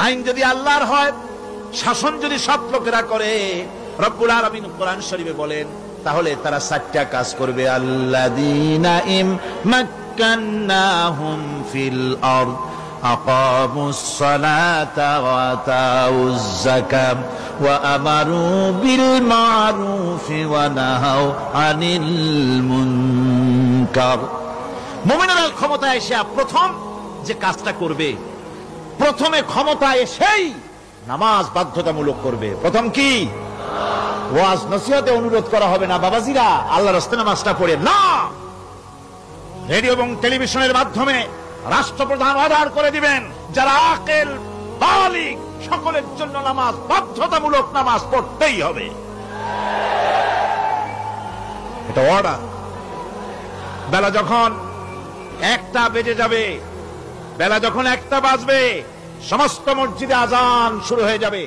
আইন যদি আল্লাহর হয়, শাসন যদি সৎ লোকেরা করে, রব্বুল আলামিন কোরআন শরীফে বলেন, তাহলে তারা 4টা কাজ করবে। আল্লাযীনা মাক্কান্নাহুম ফিল আরদ আকামুস সালাতা ওয়া আতাউজ যাকাত ওয়া আমারু বিল মা'রুফি ওয়া নাহাউ আনিল মুনকার। মুমিনেরা ক্ষমতায় এসে প্রথম যে কাজটা করবে, প্রথমে ক্ষমতায় এসেই নামাজ বাধ্যতামূলক করবে। প্রথম কি? ওয়াজ নসিহতে অনুরোধ করা হবে না, বাবাজিরা আল্লাহর রাস্তায় নামাজটা পড়ে না। রেডিও এবং টেলিভিশনের মাধ্যমে রাষ্ট্রপ্রধান অর্ডার করে দিবেন, যারা আকেল বালিগ সকলের জন্য নামাজ বাধ্যতামূলক, নামাজ পড়তেই হবে। এটা অর্ডার। বেলা যখন 1টা বেজে যাবে, বেলা যখন 1টা বাজবে, সমস্ত মসজিদে আজান শুরু হয়ে যাবে।